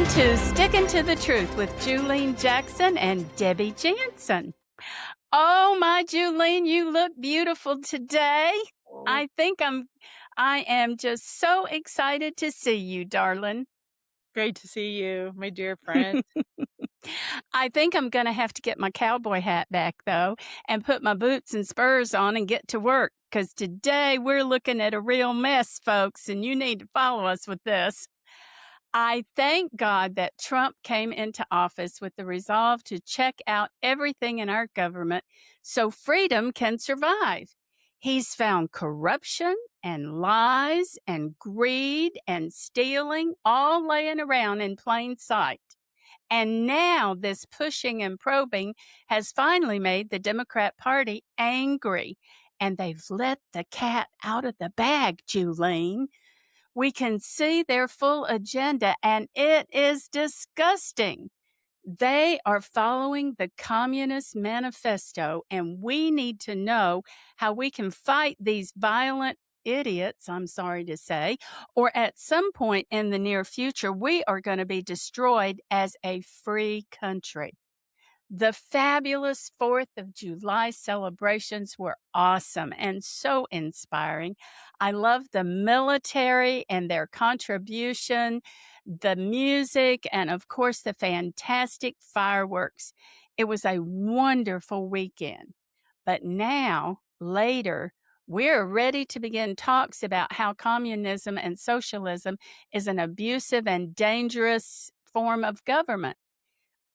to Sticking to the Truth with Juleen Jackson and Debbie Jansen. Oh, my Juleen, you look beautiful today. I am just so excited to see you, darling. Great to see you, my dear friend. I think I'm going to have to get my cowboy hat back, though, and put my boots and spurs on and get to work, because today we're looking at a real mess, folks, and you need to follow us with this. I thank God that Trump came into office with the resolve to check out everything in our government so freedom can survive. He's found corruption and lies and greed and stealing all laying around in plain sight. And now this pushing and probing has finally made the Democrat Party angry. And they've let the cat out of the bag, Juleen. We can see their full agenda, and it is disgusting. They are following the Communist Manifesto, and we need to know how we can fight these violent idiots, I'm sorry to say, or at some point in the near future, we are going to be destroyed as a free country. The fabulous 4th of July celebrations were awesome and so inspiring. I love the military and their contribution, the music, and of course, the fantastic fireworks. It was a wonderful weekend. But now, later, we're ready to begin talks about how communism and socialism is an abusive and dangerous form of government.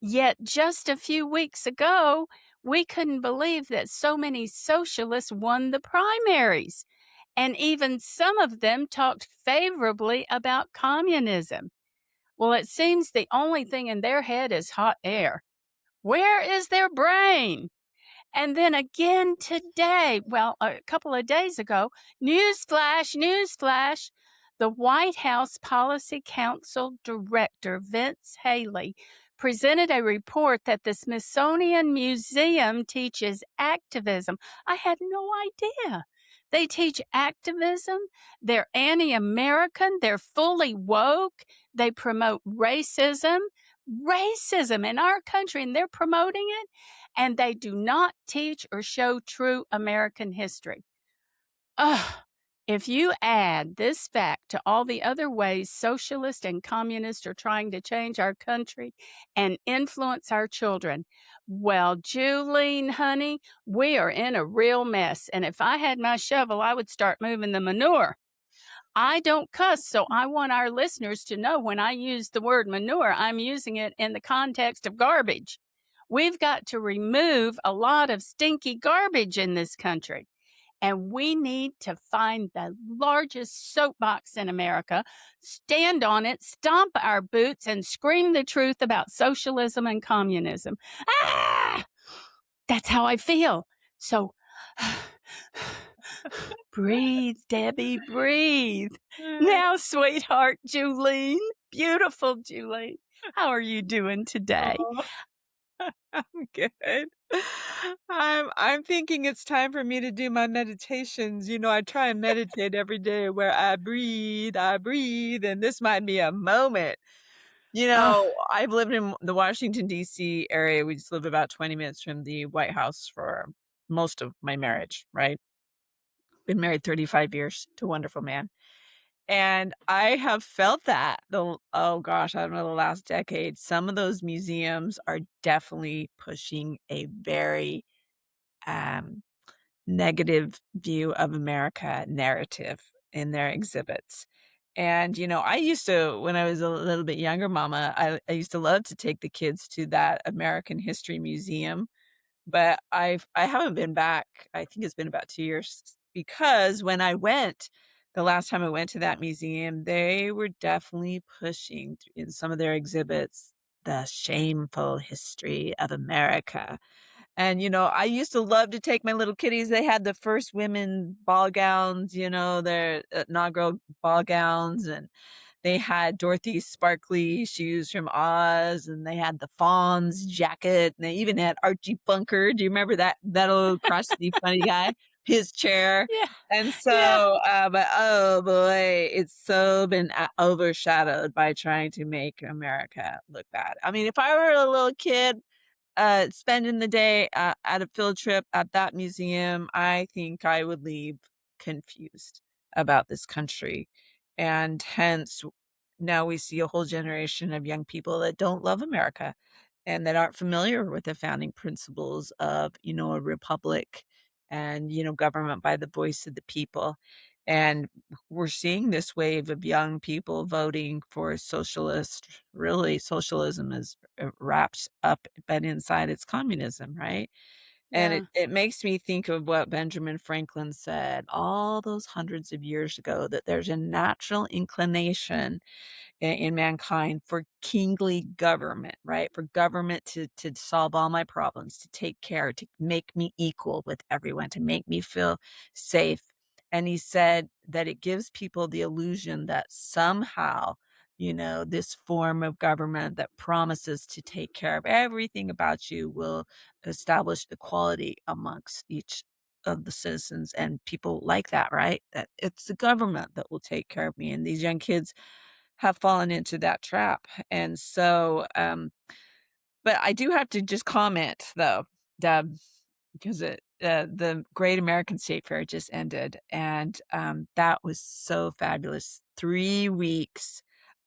Yet just a few weeks ago, we couldn't believe that so many socialists won the primaries. And even some of them talked favorably about communism. Well, it seems the only thing in their head is hot air. Where is their brain? And then again today, well, a couple of days ago, newsflash, the White House Policy Council Director, Vince Haley, presented a report that the Smithsonian Museum teaches activism. I had no idea. They teach activism. They're anti-American. They're fully woke. They promote racism in our country, and they're promoting it. And they do not teach or show true American history. Ugh. If you add this fact to all the other ways socialists and communists are trying to change our country and influence our children, well, Juleen, honey, we are in a real mess. And if I had my shovel, I would start moving the manure. I don't cuss, so I want our listeners to know when I use the word manure, I'm using it in the context of garbage. We've got to remove a lot of stinky garbage in this country. And we need to find the largest soapbox in America, stand on it, stomp our boots, and scream the truth about socialism and communism. Ah! That's how I feel. So breathe, Debbie, breathe. Now, sweetheart Juleen, beautiful Juleen, how are you doing today? Oh, I'm good. I'm thinking it's time for me to do my meditations. I try and meditate every day where I breathe, and this might be a moment. Oh, I've lived in the Washington, D.C. area. We just live about 20 minutes from the White House for most of my marriage, right? Been married 35 years to a wonderful man. And I have felt that oh gosh, I don't know, the last decade. Some of those museums are definitely pushing a very um, negative view of America narrative in their exhibits. And, I used to, when I was a little bit younger, Mama, I used to love to take the kids to that American History Museum, but I haven't been back. I think it's been about 2 years because when I went, the last time I went to that museum, they were definitely pushing in some of their exhibits the shameful history of America. And, I used to love to take my little kiddies. They had the first women ball gowns, their inaugural ball gowns, and they had Dorothy's sparkly shoes from Oz, and they had the Fawn's jacket, and they even had Archie Bunker. Do you remember that little crotchety funny guy? his chair. Yeah. And Yeah. so, but oh boy, it's so been overshadowed by trying to make America look bad. I mean, if I were a little kid, spending the day at a field trip at that museum, I think I would leave confused about this country. And hence, now we see a whole generation of young people that don't love America and that aren't familiar with the founding principles of, a republic and, government by the voice of the people. And we're seeing this wave of young people voting for socialist. Really, socialism is wraps up, but inside it's communism, right? And it, Yeah. it makes me think of what Benjamin Franklin said all those hundreds of years ago, that there's a natural inclination in mankind for kingly government, right? For government to solve all my problems, to take care, to make me equal with everyone, to make me feel safe. And he said that it gives people the illusion that somehow, this form of government that promises to take care of everything about you will establish equality amongst each of the citizens, and people like that, right? That it's the government that will take care of me. And these young kids have fallen into that trap. And so, but I do have to just comment though, Deb, because the Great American State Fair just ended, and that was so fabulous. 3 weeks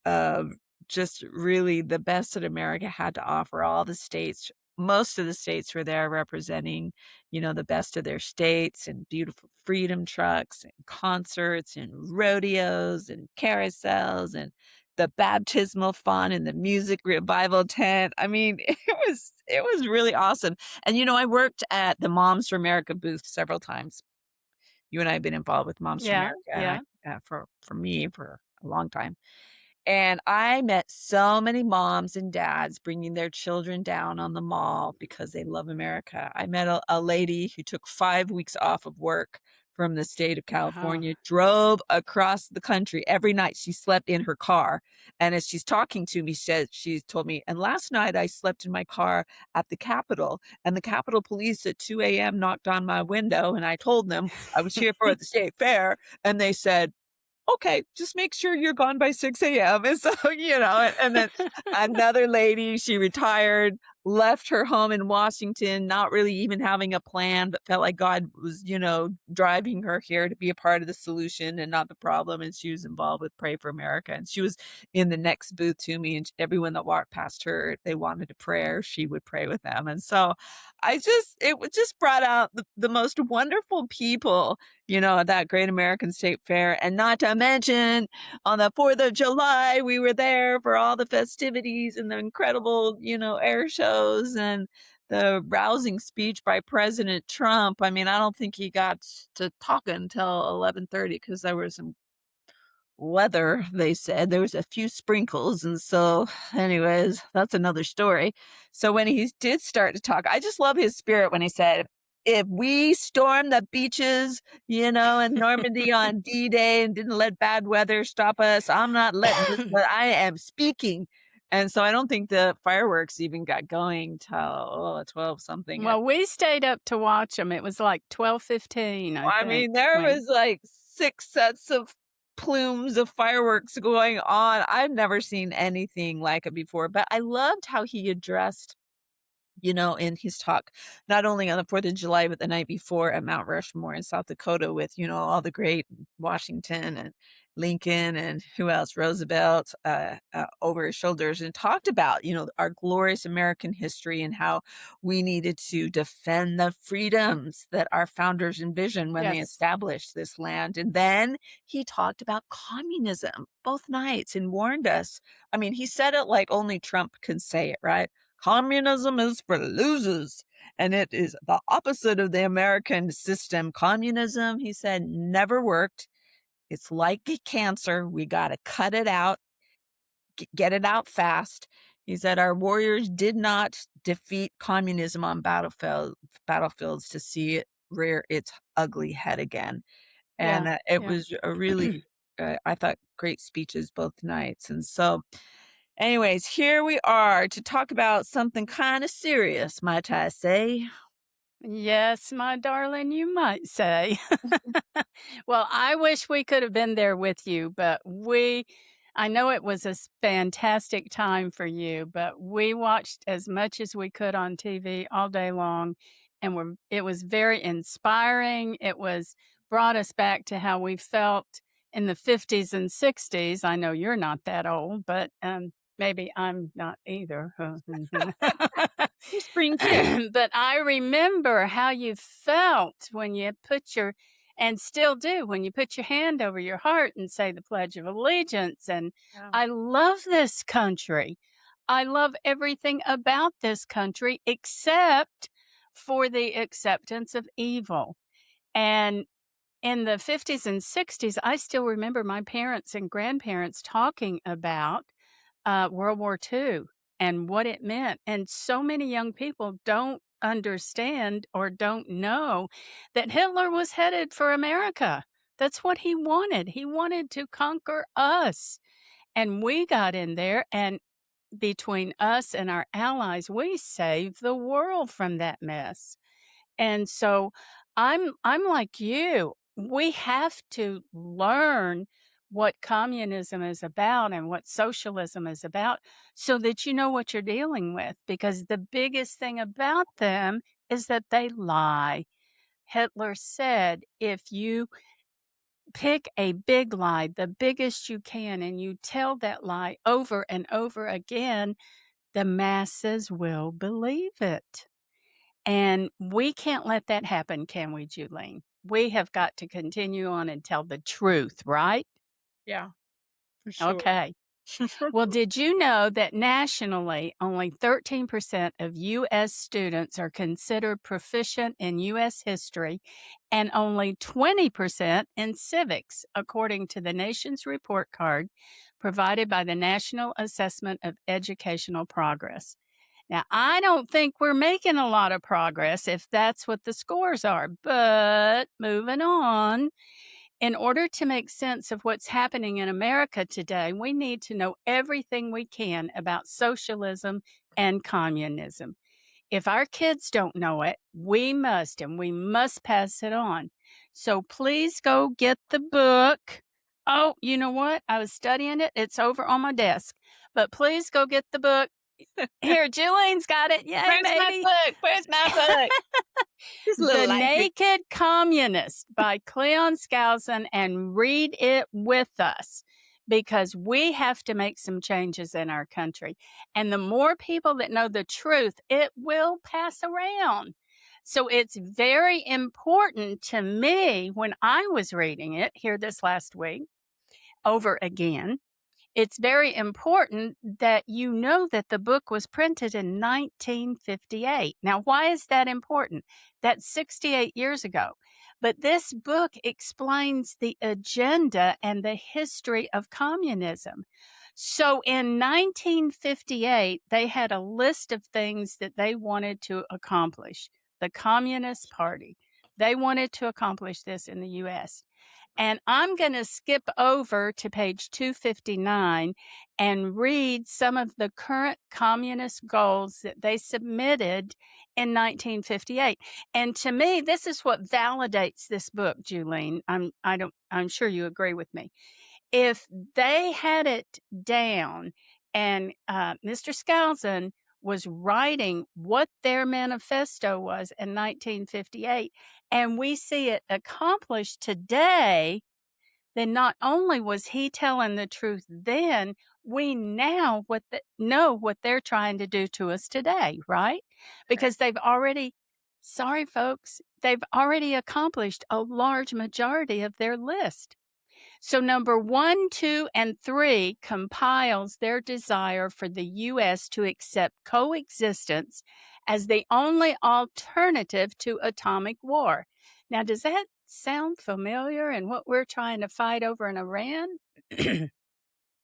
of just really the best that America had to offer. All the states, most of the states were there representing, the best of their states, and beautiful freedom trucks and concerts and rodeos and carousels and the baptismal font and the music revival tent. I mean, it was really awesome. And I worked at the Moms for America booth several times. You and I have been involved with Moms for Yeah. America, and Yeah. for me for a long time. And I met so many moms and dads bringing their children down on the mall because they love America. I met a lady who took 5 weeks off of work from the state of Wow. California, drove across the country. Every night she slept in her car. And as she's talking to me, she told me, and last night I slept in my car at the Capitol, and the Capitol Police at 2 a.m. knocked on my window, and I told them I was here for the state fair, and they said, "Okay, just make sure you're gone by 6 a.m." And so, and then another lady, she retired, left her home in Washington, not really even having a plan, but felt like God was, driving her here to be a part of the solution and not the problem. And she was involved with Pray for America. And she was in the next booth to me, and everyone that walked past her, they wanted a prayer. She would pray with them. And so it just brought out the most wonderful people, at that Great American State Fair. And not to mention, on the 4th of July, we were there for all the festivities and the incredible, air shows and the rousing speech by President Trump. I mean, I don't think he got to talk until 11:30 because there was some weather, they said. There was a few sprinkles, and so anyways, that's another story. So when he did start to talk, I just love his spirit when he said, "If we stormed the beaches, in Normandy on D-Day and didn't let bad weather stop us, I'm not letting this, but I am speaking." And so I don't think the fireworks even got going till, 12 something. Well, we stayed up to watch them. It was like 12:15, I I think, mean, there when was like 6 sets of plumes of fireworks going on. I've never seen anything like it before, but I loved how he addressed, in his talk, not only on the 4th of July, but the night before at Mount Rushmore in South Dakota with, all the great Washington and Lincoln and who else, Roosevelt, over his shoulders, and talked about, our glorious American history and how we needed to defend the freedoms that our founders envisioned when they yes. established this land. And then he talked about communism both nights and warned us. I mean, he said it like only Trump can say it, right? Communism is for losers, and it is the opposite of the American system. Communism, he said, never worked. It's like a cancer. We got to cut it out, get it out fast. He said our warriors did not defeat communism on battlefields to see it rear its ugly head again. And Yeah. it Yeah. was a really, I thought, great speeches both nights. And so, anyways, here we are to talk about something kind of serious, might I say. Yes, my darling, you might say. Well, I wish we could have been there with you, but I know it was a fantastic time for you, but we watched as much as we could on TV all day long, and it was very inspiring. It was brought us back to how we felt in the 50s and 60s. I know you're not that old, but maybe I'm not either. You're spring chick. But I remember how you felt when you put your and still do when you put your hand over your heart and say the Pledge of Allegiance. And Yeah. I love this country. I love everything about this country except for the acceptance of evil. And in the 50s and 60s, I still remember my parents and grandparents talking about World War II and what it meant. And so many young people don't understand or don't know that Hitler was headed for America. That's what he wanted. He wanted to conquer us. And we got in there, and between us and our allies, we saved the world from that mess. And so I'm like you. We have to learn what communism is about and what socialism is about so that you know what you're dealing with, because the biggest thing about them is that they lie. Hitler said, if you pick a big lie, the biggest you can, and you tell that lie over and over again, the masses will believe it. And we can't let that happen, can we, Juleen? We have got to continue on and tell the truth, right? Yeah, for sure. Okay. Well, did you know that nationally, only 13% of U.S. students are considered proficient in U.S. history and only 20% in civics, according to the nation's report card provided by the National Assessment of Educational Progress? Now, I don't think we're making a lot of progress if that's what the scores are, but moving on. In order to make sense of what's happening in America today, we need to know everything we can about socialism and communism. If our kids don't know it, we must, and we must pass it on. So please go get the book. Oh, you know what? I was studying it. It's over on my desk. But please go get the book. Here, Julian's got it. Yay, Where's my baby. book? Where's my book? This The little library. Naked Communist by Cleon Skousen, and read it with us because we have to make some changes in our country. And the more people that know the truth, it will pass around. So it's very important to me when I was reading it here this last week over again. It's very important that you know that the book was printed in 1958. Now, why is that important? That's 68 years ago. But this book explains the agenda and the history of communism. So in 1958, they had a list of things that they wanted to accomplish. The Communist Party. They wanted to accomplish this in the US. And I'm going to skip over to page 259 and read some of the current communist goals that they submitted in 1958. And to me, this is what validates this book, Juleen. I'm sure you agree with me. If they had it down and Mr. Skousen was writing what their manifesto was in 1958, and we see it accomplished today, then not only was he telling the truth then, we now know what they're trying to do to us today, right? Because they've already, sorry folks, they've already accomplished a large majority of their list. So, number 1, 2, and 3 compiles their desire for the U.S. to accept coexistence as the only alternative to atomic war. Now, does that sound familiar in what we're trying to fight over in Iran?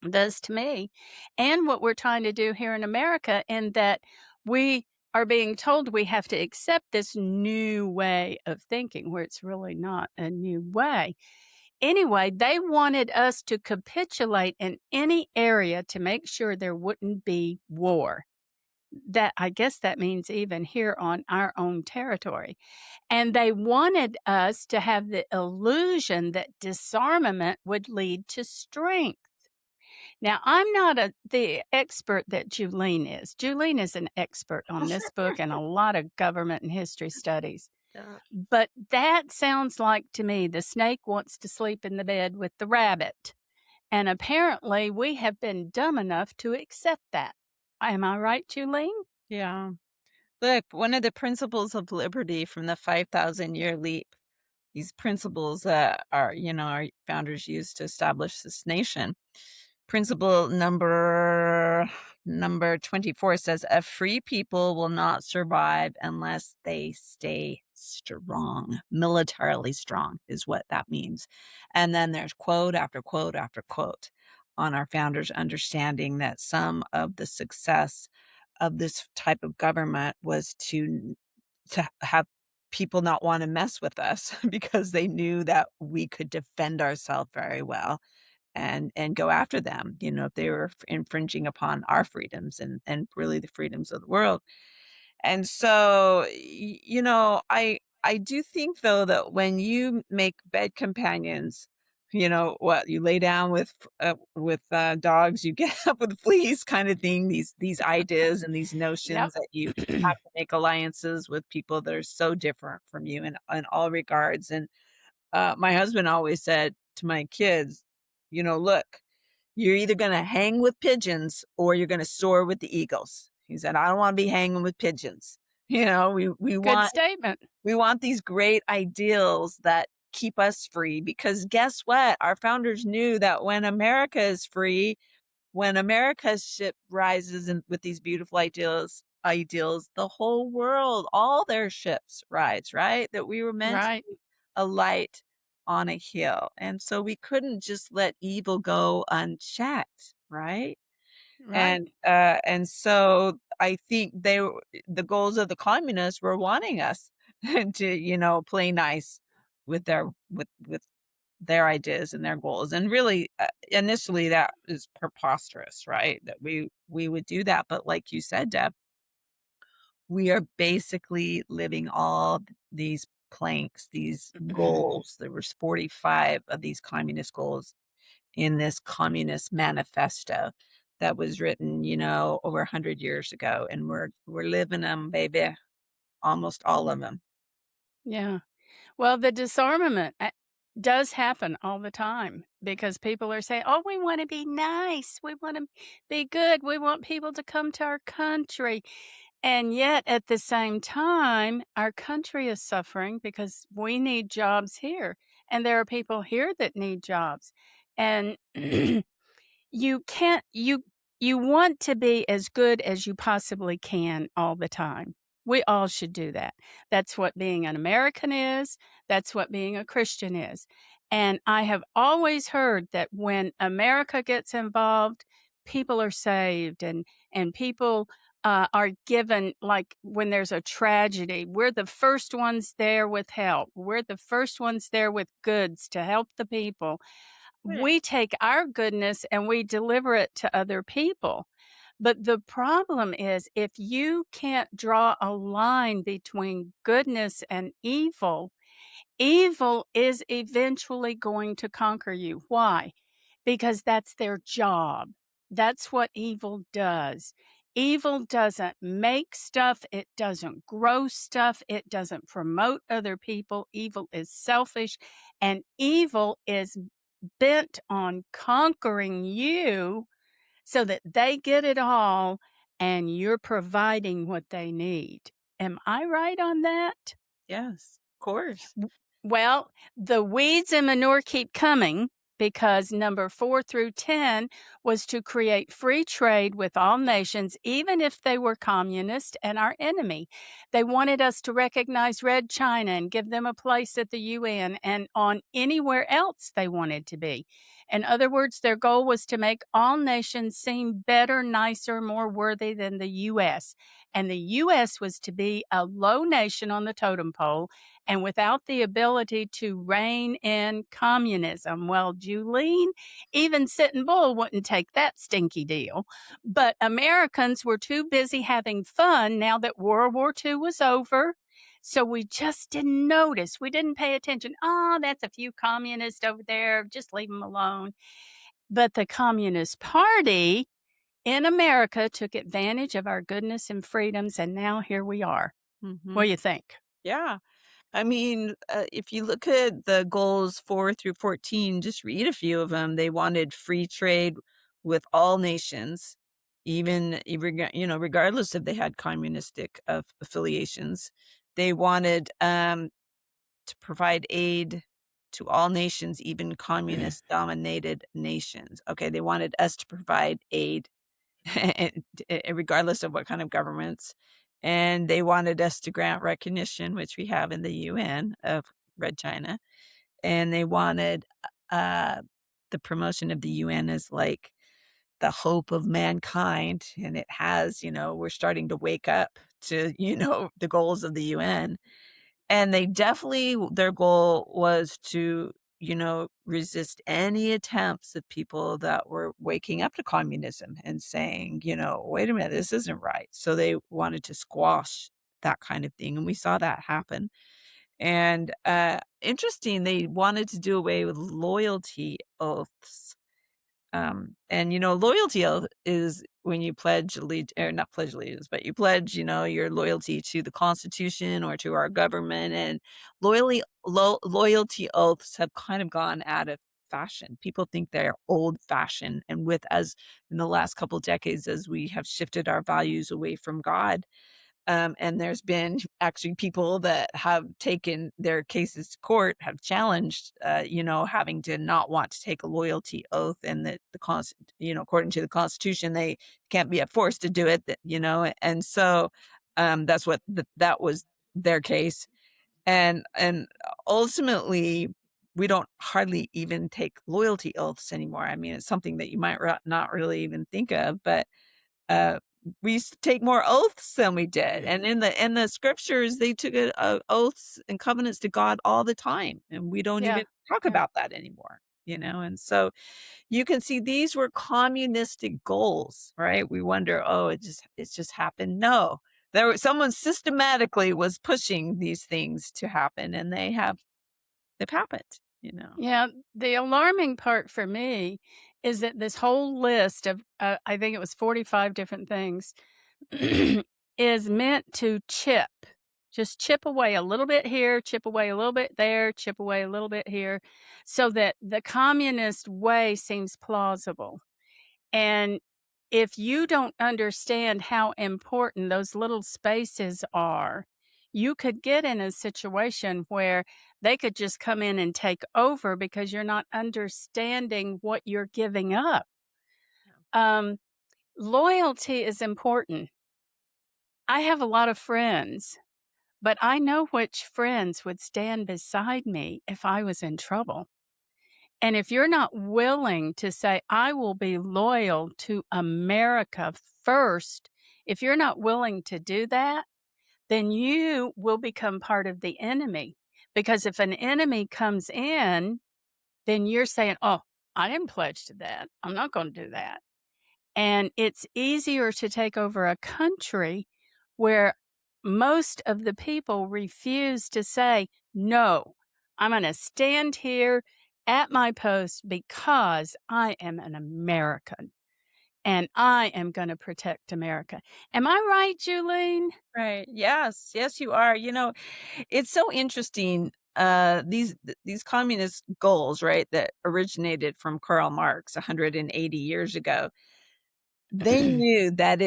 Does to me. And what we're trying to do here in America, in that we are being told we have to accept this new way of thinking, where it's really not a new way. Anyway, they wanted us to capitulate in any area to make sure there wouldn't be war. That I guess that means even here on our own territory. And they wanted us to have the illusion that disarmament would lead to strength. Now, I'm not the expert that Juleen is. Juleen is an expert on this book and a lot of government and history studies. Yeah. But that sounds like to me the snake wants to sleep in the bed with the rabbit. And apparently, we have been dumb enough to accept that. Am I right, Juleen? Yeah. Look, one of the principles of liberty from the 5,000-year leap, these principles that our founders used to establish this nation. Principle number 24 says, "A free people will not survive unless they stay strong." Militarily strong is what that means. And then there's quote after quote after quote on our founders understanding that some of the success of this type of government was to have people not wanna mess with us because they knew that we could defend ourselves very well and go after them, if they were infringing upon our freedoms and really the freedoms of the world. And so, I do think though that when you make bed companions, what you lay down with dogs, you get up with fleas kind of thing, these ideas and these Yep. notions that you have to make alliances with people that are so different from you in all regards. And my husband always said to my kids, "Look, you're either gonna hang with pigeons or you're gonna soar with the eagles." He said, "I don't wanna be hanging with pigeons." We Good want statement. these great ideals that keep us free because guess what? Our founders knew that when America is free, when America's ship rises and with these beautiful ideals, the whole world, all their ships rise, right? That we were meant to Right, be a light on a hill. And so we couldn't just let evil go unchecked, right? right, And so I think the goals of the communists were wanting us to, play nice with their ideas and their goals. And really, initially, that is preposterous, right? That we would do that. But like you said, Deb, we are basically living all these planks, these goals. There was 45 of these communist goals in this communist manifesto that was written, over 100 years ago, and we're living them, baby, almost all of them. yeah. Well, the disarmament does happen all the time because people are saying, "Oh, we want to be nice. We want to be good. We want people to come to our country." And yet, at the same time, our country is suffering because we need jobs here. And there are people here that need jobs. And you can't you want to be as good as you possibly can all the time. We all should do that. That's what being an American is. That's what being a Christian is. And I have always heard that when America gets involved, people are saved and people are given like when there's a tragedy, we're the first ones there with help. We're the first ones there with goods to help the people. Right. We take our goodness and we deliver it to other people. But the problem is if you can't draw a line between goodness and evil, evil is eventually going to conquer you. Why? Because that's their job. That's what evil does. Evil doesn't make stuff, it doesn't grow stuff, it doesn't promote other people. Evil is selfish, and evil is bent on conquering you so that they get it all and you're providing what they need. Am I right on that? Yes, of course. W Well, the weeds and manure keep coming because number 4 through 10 was to create free trade with all nations, even if they were communist and our enemy. They wanted us to recognize Red China and give them a place at the UN and on anywhere else they wanted to be. In other words, their goal was to make all nations seem better, nicer, more worthy than the US. And the US was to be a low nation on the totem pole and without the ability to rein in communism. Well, Juleen, even Sitting Bull wouldn't take that stinky deal. But Americans were too busy having fun now that World War II was over. So we just didn't notice. We didn't pay attention. Oh, that's a few communists over there. Just leave them alone. But the Communist Party in America took advantage of our goodness and freedoms, and now here we are. What Mhm. do you think? Yeah. I mean, if you look at the goals 4 through 14, just read a few of them. They wanted free trade with all nations, regardless if they had communistic affiliations. They wanted to provide aid to all nations, even communist-dominated nations. Okay, they wanted us to provide aid and regardless of what kind of governments. And they wanted us to grant recognition, which we have in the UN of Red China. And they wanted uh, the promotion of the UN as like the hope of mankind. And it has, we're starting to wake up to, the goals of the UN. And they definitely their goal was to, resist any attempts of people that were waking up to communism and saying, "Wait a minute, this isn't right." So they wanted to squash that kind of thing, and we saw that happen. And, interesting, they wanted to do away with loyalty oaths. And, loyalty oath is when you pledge allegiance, or not pledge allegiance, but you pledge, your loyalty to the Constitution or to our government. And loyalty oaths have kind of gone out of fashion. People think they're old fashioned. And with as in the last couple decades, as we have shifted our values away from God, and there's been actually people that have taken their cases to court, have challenged, having to not want to take a loyalty oath, and that according to the Constitution, they can't be forced to do it. And so that's what that was their case, and ultimately. We don't hardly even take loyalty oaths anymore. I mean, it's something that you might not really even think of, but uh, we used to take more oaths than we did, and in the scriptures, they took oaths and covenants to God all the time, and we don't Yeah, even talk yeah. about that anymore, and so you can see these were communistic goals, right? We wonder, "Oh, it's just happened." No. Someone systematically was pushing these things to happen, and they've happened. Yeah, the alarming part for me is that this whole list of, I think it was 45 different things, is meant to just chip away a little bit here, chip away a little bit there, chip away a little bit here, so that the communist way seems plausible. And if you don't understand how important those little spaces are, you could get in a situation where they could just come in and take over because you're not understanding what you're giving up. Um, Loyalty is important. I have a lot of friends, but I know which friends would stand beside me if I was in trouble. And if you're not willing to say, I will be loyal to America first, if you're not willing to do that, then you will become part of the enemy. Because if an enemy comes in, then you're saying, oh, I didn't pledge to that. I'm not going to do that. And it's easier to take over a country where most of the people refuse to say, no, I'm going to stand here at my post because I am an American and I am going to protect America. Am I right, Julie? Right. Yes. Yes, you are. It's so interesting. These communist goals, right, that originated from Karl Marx 180 years ago. They knew that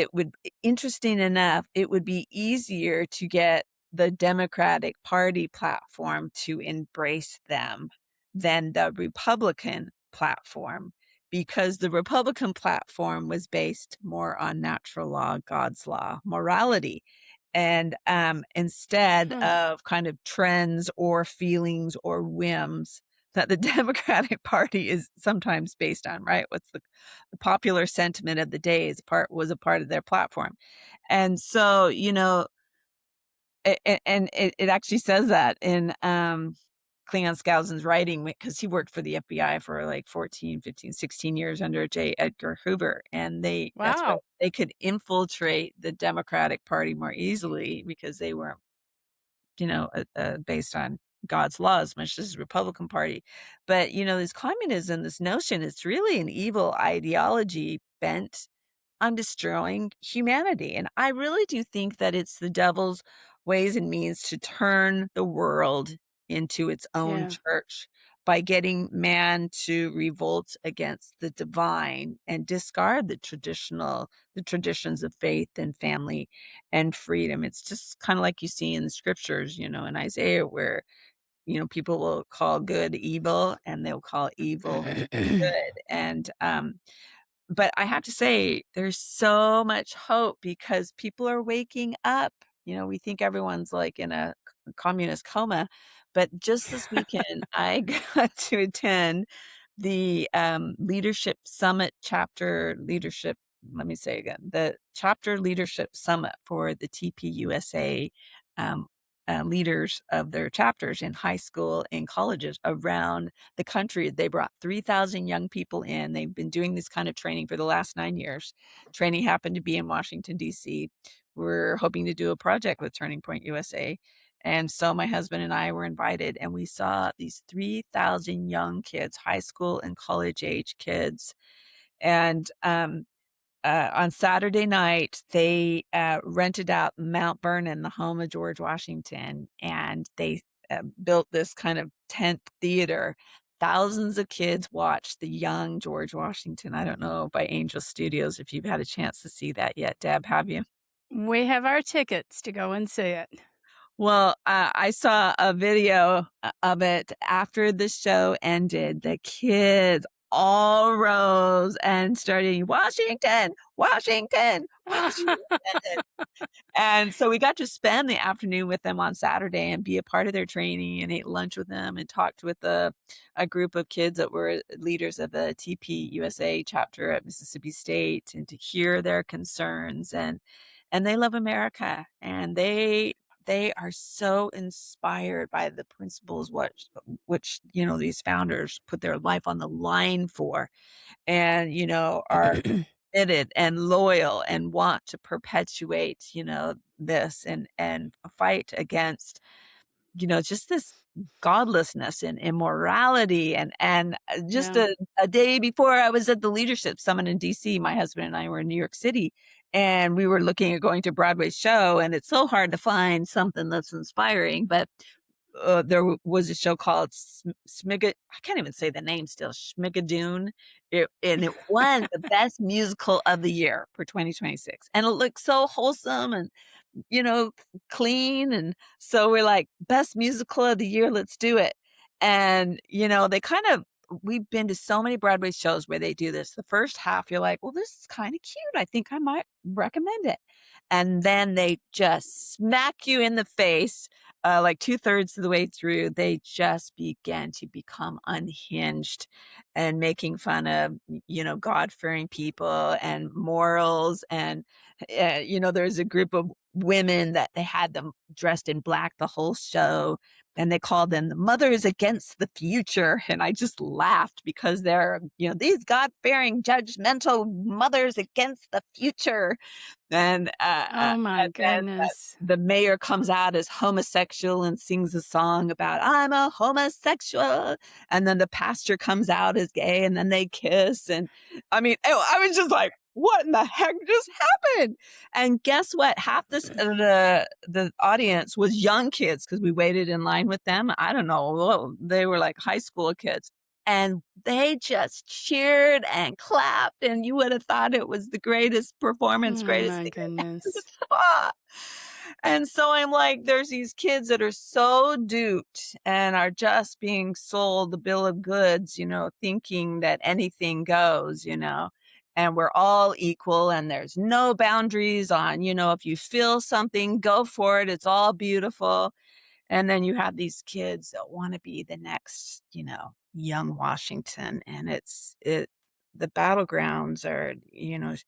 interesting enough, it would be easier to get the Democratic Party platform to embrace them than the Republican platform, because the Republican platform was based more on natural law, God's law, morality, and, instead Hmm. of kind of trends or feelings or whims that the Democratic Party is sometimes based on, right? What's the popular sentiment of the day was a part of their platform. And so, and it actually says that in, Cleon Skousen's writing because he worked for the FBI for, like, 14, 15, 16 years under J. Edgar Hoover, and that's why Wow. they could infiltrate the Democratic Party more easily because they weren't, based on God's laws, much as the Republican Party. But, this communism, this notion, it's really an evil ideology bent on destroying humanity. And I really do think that it's the devil's ways and means to turn the world into its own Yeah. church by getting man to revolt against the divine and discard the traditions of faith and family and freedom. It's just kind of like you see in the scriptures, in Isaiah, where people will call good evil and they'll call evil good. And but I have to say, there's so much hope because people are waking up. We think everyone's like in a communist coma, but just this weekend, I got to attend the leadership summit chapter leadership. Let me say again, the chapter leadership summit for the TPUSA um, leaders of their chapters in high school and colleges around the country. They brought 3,000 young people in. They've been doing this kind of training for the last 9 years. Training happened to be in Washington, D.C. We're hoping to do a project with Turning Point USA. And so my husband and I were invited, and we saw these 3,000 young kids, high school and college age kids. And on Saturday night, they rented out Mount Vernon, the home of George Washington, and they built this kind of tent theater. Thousands of kids watched the young George Washington. I don't know by Angel Studios if you've had a chance to see that yet. Deb, have you? We have our tickets to go and see it. Well, I saw a video of it after the show ended. The kids all rose and started, "Washington, Washington, Washington." And so we got to spend the afternoon with them on Saturday and be a part of their training and ate lunch with them and talked with a group of kids that were leaders of the TP USA chapter at Mississippi State and to hear their concerns and they love America and they are so inspired by the principles which these founders put their life on the line for and are committed and loyal and want to perpetuate, this and fight against, just this godlessness and immorality and just Yeah. a day before I was at the leadership summit in DC, my husband and I were in New York City and we were looking at going to Broadway's show and it's so hard to find something that's inspiring, but there was a show called Smigga I can't even say the name still, Schmigadoon, and it won the best musical of the year for 2026, and it looked so wholesome and, you know, clean, and so we're like, "Best musical of the year, let's do it." And, they kind of we've been to so many Broadway shows where they do this. The first half, you're like, "Well, this is kinda cute, I think I might recommend it." And then they just smack you in the face like 2/3 of the way through, they just began to become unhinged and making fun of, God-fearing people and morals. And, there's a group of women that they had them dressed in black the whole show. And they called them the mothers against the future. And I just laughed because they're, these God-fearing, judgmental mothers against the future. And, Oh my then goodness. the mayor comes out as homosexual and sings a song about, "I'm a homosexual," and then the pastor comes out as gay, and then they kiss, and I mean, I was just like, "What in the heck just happened?" And guess what? Half the audience was young kids because we waited in line with them. I don't know, well, they were like high school kids, and they just cheered and clapped, and you would have thought it was the greatest performance, Oh greatest my thing goodness. Ah. And so I'm like, there's these kids that are so duped and are just being sold the bill of goods, thinking that anything goes, and we're all equal and there's no boundaries on, if you feel something, go for it. It's all beautiful. And then you have these kids that want to be the next, young Washington. And the battlegrounds are,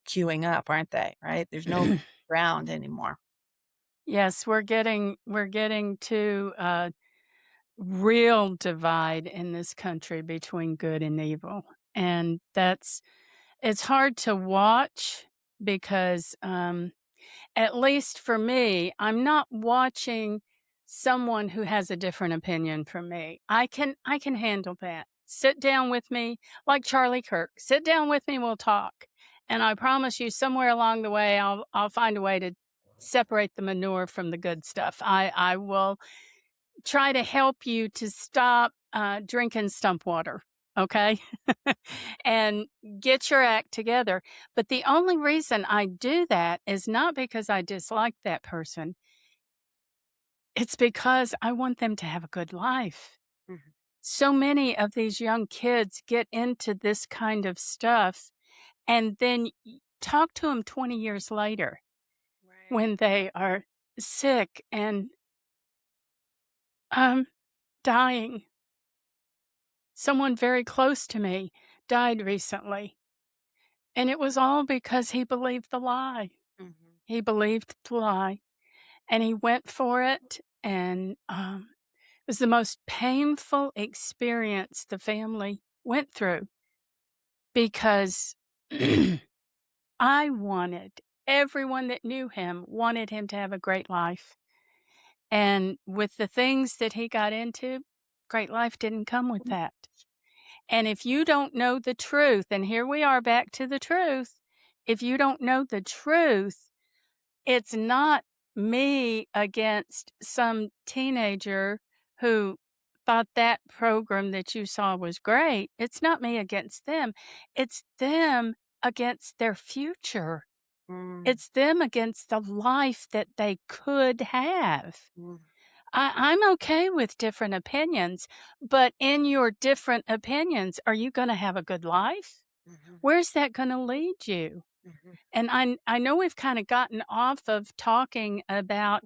queuing up, aren't they? Right? There's no ground anymore. Yes, we're getting to a real divide in this country between good and evil, and that's it's hard to watch because, at least for me, I'm not watching someone who has a different opinion from me. I can handle that. Sit down with me, like Charlie Kirk. Sit down with me, we'll talk. And I promise you somewhere along the way I'll find a way to separate the manure from the good stuff. I will try to help you to stop drinking stump water, okay? And get your act together. But the only reason I do that is not because I dislike that person, it's because I want them to have a good life. Mhm. So many of these young kids get into this kind of stuff and then talk to them 20 years later Right. when they are sick and um, dying. Someone very close to me died recently, and it was all because he believed the lie. Mhm. He believed the lie, and he went for it, and, it was the most painful experience the family went through because I wanted everyone that knew him wanted him to have a great life, and with the things that he got into, great life didn't come with that. And if you don't know the truth, and here we are back to the truth, if you don't know the truth, it's not me against some teenager who thought that program that you saw was great. It's not me against them. It's them against their future. Mm, It's them against the life that they could have. mm, I'm okay with different opinions, but in your different opinions, are you gonna have a good life? mhm, Where's that gonna lead you? mhm, And I know we've kinda gotten off of talking about,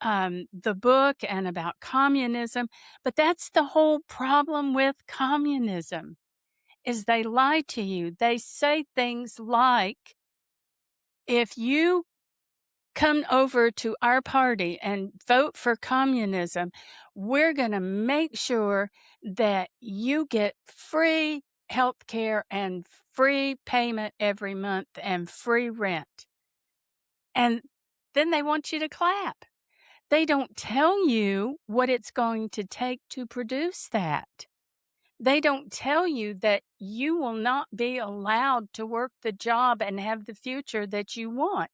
the book and about communism, but that's the whole problem with communism, is they lie to you. They say things like, "If you come over to our party and vote for communism, we're going to make sure that you get free health care and free payment every month and free rent." And then they want you to clap. They don't tell you what it's going to take to produce that. They don't tell you that you will not be allowed to work the job and have the future that you want.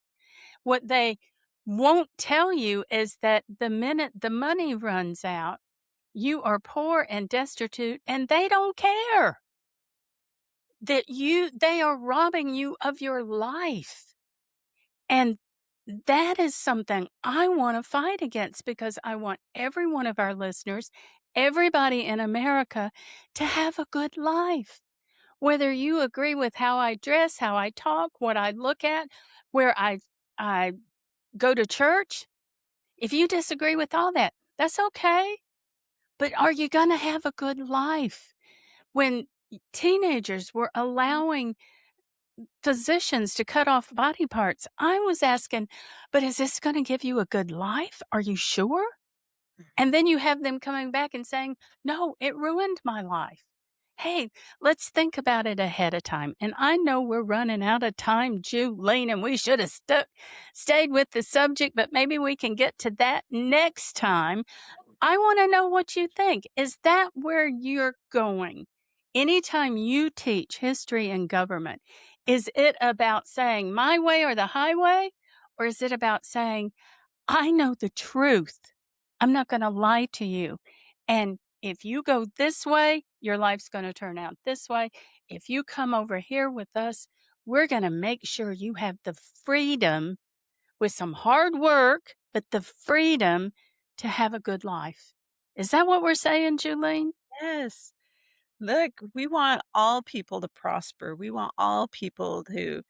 What they won't tell you is that the minute the money runs out, you are poor and destitute, and they don't care that they are robbing you of your life. And that is something I want to fight against because I want every one of our listeners, everybody in America to have a good life. Whether you agree with how I dress, how I talk, what I look at, where I go to church, if you disagree with all that, that's okay. But are you going to have a good life? When teenagers were allowing physicians to cut off body parts, I was asking, but is this going to give you a good life? Are you sure? And then you have them coming back and saying, no, it ruined my life. Hey, let's think about it ahead of time. And I know we're running out of time, Juleen, and we should have stayed with the subject, but maybe we can get to that next time. I want to know what you think. Is that where you're going? Anytime you teach history and government, is it about saying my way or the highway? Or is it about saying, I know the truth. I'm not going to lie to you. And if you go this way, your life's going to turn out this way. If you come over here with us, we're going to make sure you have the freedom with some hard work, but the freedom to have a good life. Is that what we're saying, Julie? yes. Look, we want all people to prosper. We want all people to,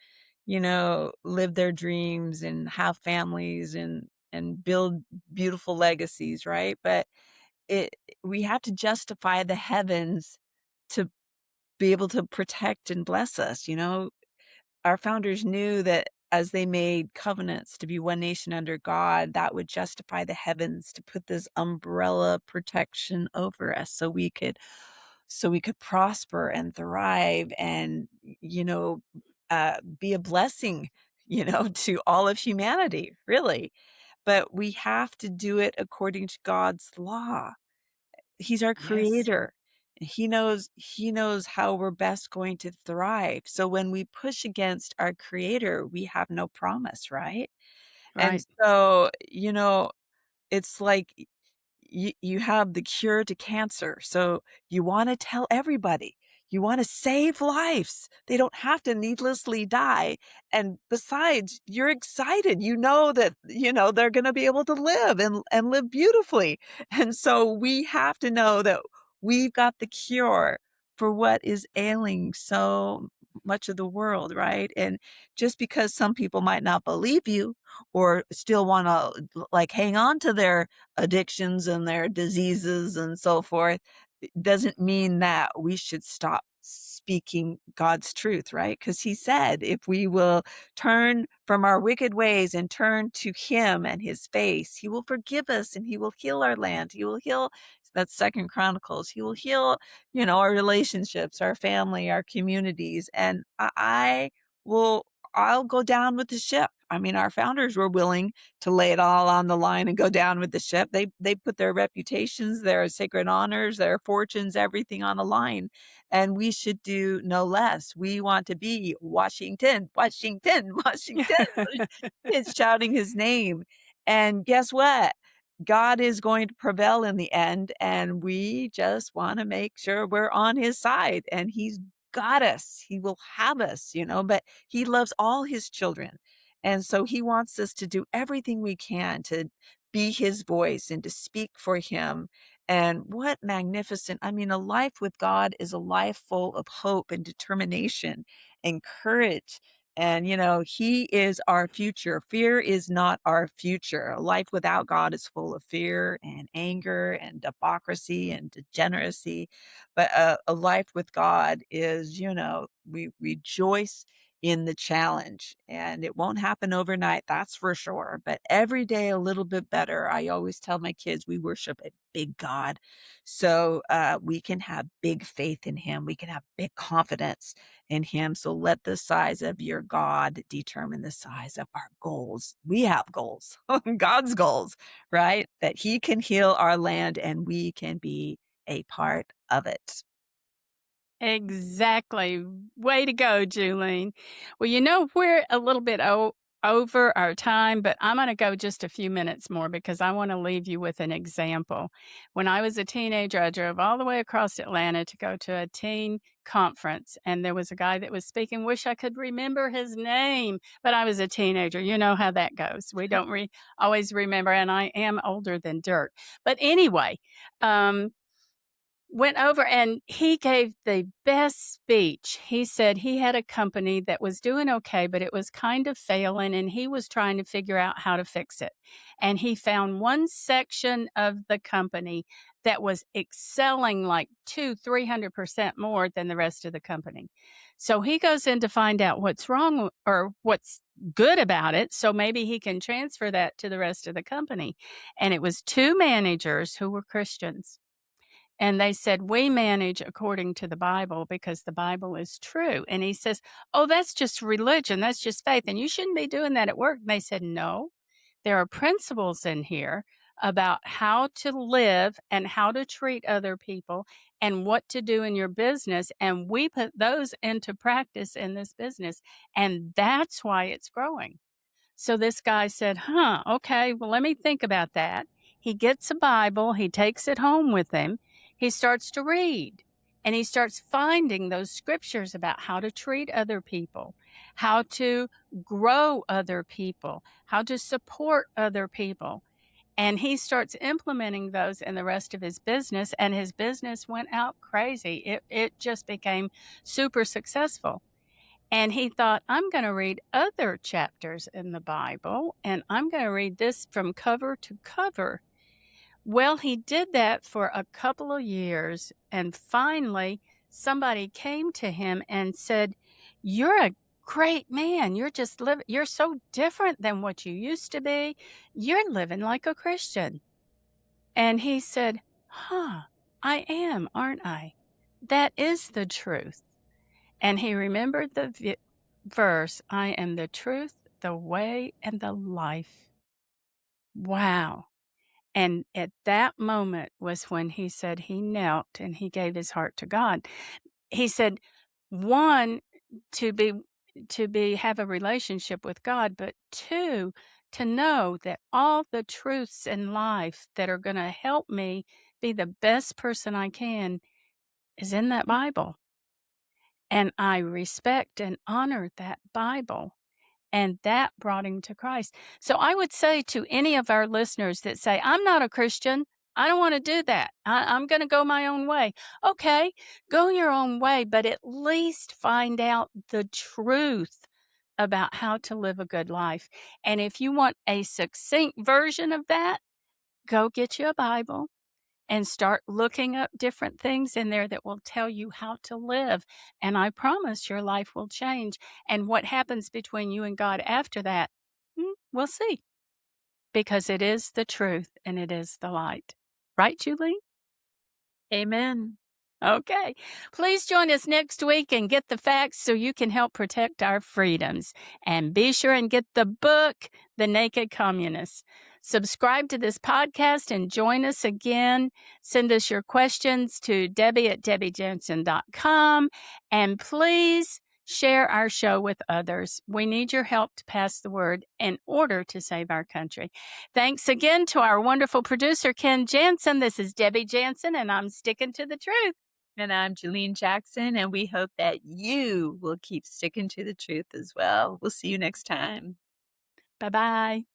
live their dreams and have families and build beautiful legacies, right? But it we have to justify the heavens to be able to protect and bless us. Our founders knew that as they made covenants to be one nation under God, that would justify the heavens to put this umbrella protection over us so we could prosper and thrive and, be a blessing, to all of humanity, really. But we have to do it according to God's law. He's our Yes. creator. He knows how we're best going to thrive. So when we push against our creator, we have no promise, right? And Right. so, it's like you have the cure to cancer. So you want to tell everybody. You want to save lives. They don't have to needlessly die. And besides, you're excited. You know that, they're going to be able to live and live beautifully. And so we have to know that we've got the cure for what is ailing so much of the world, right? And just because some people might not believe you or still want to like hang on to their addictions and their diseases and so forth, it doesn't mean that we should stop speaking God's truth, right? Because he said, if we will turn from our wicked ways and turn to him and his face, he will forgive us and he will heal our land. He will heal, that's Second Chronicles. He will heal, our relationships, our family, our communities. And I will, I'll go down with the ship. I mean, our founders were willing to lay it all on the line and go down with the ship. They put their reputations, their sacred honors, their fortunes, everything on the line. And we should do no less. We want to be Washington, Washington, Washington. It's shouting his name. And guess what? God is going to prevail in the end, and we just want to make sure we're on his side. And he's got us. He will have us, but he loves all his children. And so he wants us to do everything we can to be his voice and to speak for him. And what magnificent, I mean, a life with God is a life full of hope and determination and courage. And, he is our future. Fear is not our future. A life without God is full of fear and anger and hypocrisy and degeneracy. But a life with God is, we rejoice in the challenge, and it won't happen overnight, that's for sure. But every day a little bit better. I always tell my kids we worship a big God. So we can have big faith in him. We can have big confidence in him. So let the size of your God determine the size of our goals. We have goals, God's goals, right? That he can heal our land and we can be a part of it. Exactly. Way to go, Juleen. Well, we're a little bit over our time, but I'm going to go just a few minutes more because I want to leave you with an example. When I was a teenager, I drove all the way across Atlanta to go to a teen conference, and there was a guy that was speaking. Wish I could remember his name, but I was a teenager. You know how that goes. We don't always remember, and I am older than dirt. But anyway, um, went over and he gave the best speech. He said he had a company that was doing okay, but it was kind of failing and he was trying to figure out how to fix it. And he found one section of the company that was excelling like 300% more than the rest of the company. So he goes in to find out what's wrong or what's good about it. So maybe he can transfer that to the rest of the company. And it was two managers who were Christians, and they said, "We manage according to the Bible because the Bible is true." And he says, "Oh, that's just religion. That's just faith. And you shouldn't be doing that at work." And they said, "No, there are principles in here about how to live and how to treat other people and what to do in your business. And we put those into practice in this business. And that's why it's growing." So this guy said, "Huh, okay, well, let me think about that." He gets a Bible, he takes it home with him, he starts to read, and he starts finding those scriptures about how to treat other people, how to grow other people, how to support other people. And he starts implementing those in the rest of his business, and his business went out crazy. It just became super successful. And he thought, "I'm going to read other chapters in the Bible, and I'm going to read this from cover to cover." Well, he did that for a couple of years, and finally, somebody came to him and said, "You're a great man. You're just living, you're so different than what you used to be. You're living like a Christian." And he said, "Huh, I am, aren't I? That is the truth." And he remembered the verse, "I am the truth, the way, and the life." Wow. And at that moment was when he said he knelt and he gave his heart to God. He said, one, to be have a relationship with God, but two, to know that all the truths in life that are going to help me be the best person I can is in that Bible. And I respect and honor that Bible. And that brought him to Christ. So I would say to any of our listeners that say, "I'm not a Christian. I don't want to do that. I'm going to go my own way." Okay, go your own way, but at least find out the truth about how to live a good life. And if you want a succinct version of that, go get you a Bible and start looking up different things in there that will tell you how to live. And I promise your life will change. And what happens between you and God after that, we'll see, because it is the truth and it is the light. Right, Julie? Amen. Okay. Please join us next week and get the facts so you can help protect our freedoms. And be sure and get the book, The Naked Communists. Subscribe to this podcast and join us again. Send us your questions to Debbie@debbiejansen.com. And please share our show with others. We need your help to pass the word in order to save our country. Thanks again to our wonderful producer, Ken Jansen. This is Debbie Jansen, and I'm sticking to the truth. And I'm Juleen Jackson, and we hope that you will keep sticking to the truth as well. We'll see you next time. Bye-bye.